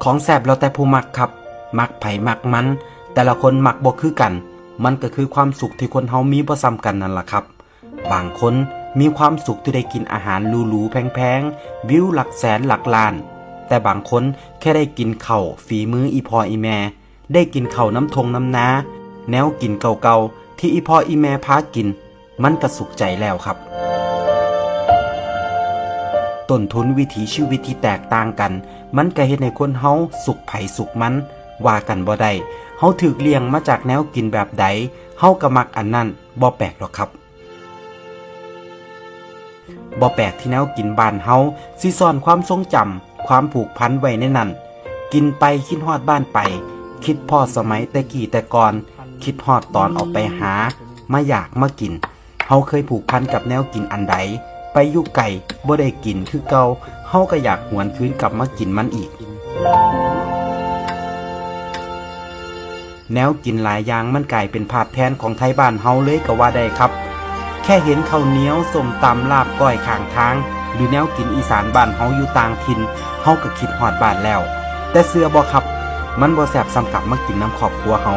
ของแซ่บแล้วแต่ผู้มักครับมักไผมักมันแต่ละคนมักบ่คือกันมันก็คือความสุขที่คนเฮามีบ่ซ้ำกันนั่นล่ะครับบางคนมีความสุขที่ได้กินอาหารหรูๆแพงๆวิวหลักแสนหลักล้านแต่บางคนแค่ได้กินข้าวฝีมืออีพ่ออีแม่ได้กินข้าวน้ำทงน้ำนาแนวกินเก่าๆที่อีพ่ออีแม่พากินมันก็สุขใจแล้วครับต้นทุนวิถีชีวิตที่แตกต่างกันมันก็เฮ็ดให้คนเฮาสุขไผสุขมันว่ากันบ่ได้เฮาถูกเลี้ยงมาจากแนวกินแบบใดเฮาก็มักอันนั้นบ่แปลกหรอกครับบ่แปลกที่แนวกินบ้านเฮาสิซ่อนความทรงจำความผูกพันไว้ในนั้นกินไปคิดฮอดบ้านไปคิดพอสมัยแต่กี้แต่ก่อนคิดฮอดตอนออกไปหามาอยากมากินเฮาเคยผูกพันกับแนวกินอันใดไปอยู่ไกลบ่ได้กินคือเก่าเฮาก็อยากหวนคืนกลับมากินมันอีกแนวกินหลายอย่างมันกลายเป็นภาพแทนของไทยบ้านเฮาเลยก็ว่าได้ครับแค่เห็นข้าวเหนียวส้มตำลาบก้อยข้างทางหรือแนวกินอีสานบ้านเฮาอยู่ต่างถิ่นเฮาก็คิดฮอดบ้านแล้วแต่เชื่อบ่ครับมันบ่แซ่บสำกับมากินน้ำครอบครัวเฮา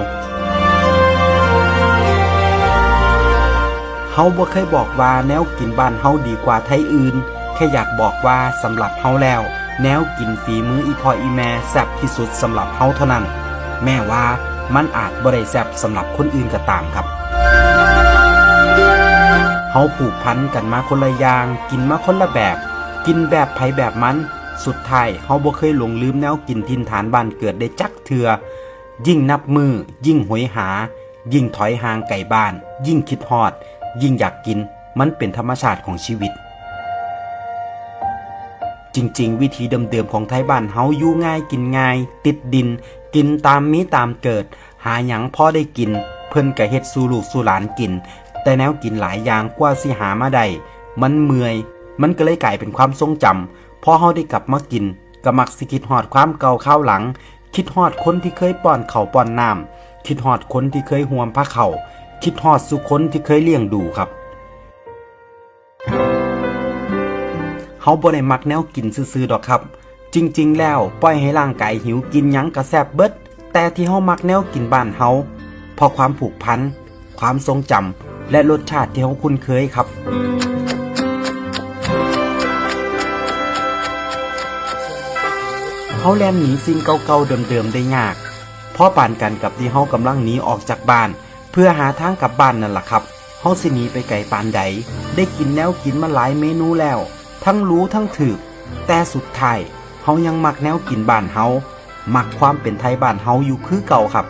บ่เคยบอกว่าแนวกินบ้านเฮาดีกว่าไทยอื่นแค่อยากบอกว่าสำหรับเฮาแล้วแนวกินฝีมืออีพ่ออีแม่แซ่บที่สุดสำหรับเฮาเท่านั้นแม้ว่ามันอาจบ่ได้แซ่บสำหรับคนอื่นก็ตามครับเฮาผูกพันกันมาคนละอย่างกินมาคนละแบบกินแบบไผแบบมันสุดท้ายเฮาบ่เคยหลงลืมแนวกินถิ่นฐานบ้านเกิดได้จักเทื่อยิ่งนับมือยิ่งหวยหายิ่งถอยห่างไกลบ้านยิ่งคิดฮอดยิ่งอยากกินมันเป็นธรรมชาติของชีวิตจริงๆวิธีเดิมๆของไทยบ้านเฮาอยู่ง่ายกินง่ายติดดินกินตามมีตามเกิดหาหยังพอได้กินเพิ่นก็เฮ็ดสู่ลูกสู่หลานกินแต่แนวกินหลายอย่างกว่าสิหามาได้มันเมื่อยมันก็เลยกลายเป็นความทรงจำพอเฮาได้กลับมากินก็มักสิคิดฮอดความเก่าข้าวหลังคิดฮอดคนที่เคยป้อนข้าวป้อนน้ำคิดฮอดคนที่เคยห่วมผ้าเข่าคิดฮอดสุคนที่เคยเลี้ยงดูครับเฮาบ่ได้มักแนวกินซื่อๆดอกครับจริงๆแล้วปล่อยให้ร่างกายหิวกินหยังก็แซ่บเบิดแต่ที่เฮามักแนวกินบ้านเฮาเพราะความผูกพันความทรงจำและรสชาติที่เฮาคุ้นเคยครับเฮาแล่นหนีสิ่งเก่าๆเดิมๆได้ยากพอปานกันกับที่เฮากำลังหนีออกจากบ้านเพื่อหาทางกลับบ้านนั่นล่ะครับเฮาสิหนีไปไกลปานใดได้กินแนวกินมาหลายเมนูแล้วทั้งรู้ทั้งถูกแต่สุดท้ายเฮายังมักแนวกินบ้านเฮามักความเป็นไทยบ้านเฮาอยู่คือเก่าครับ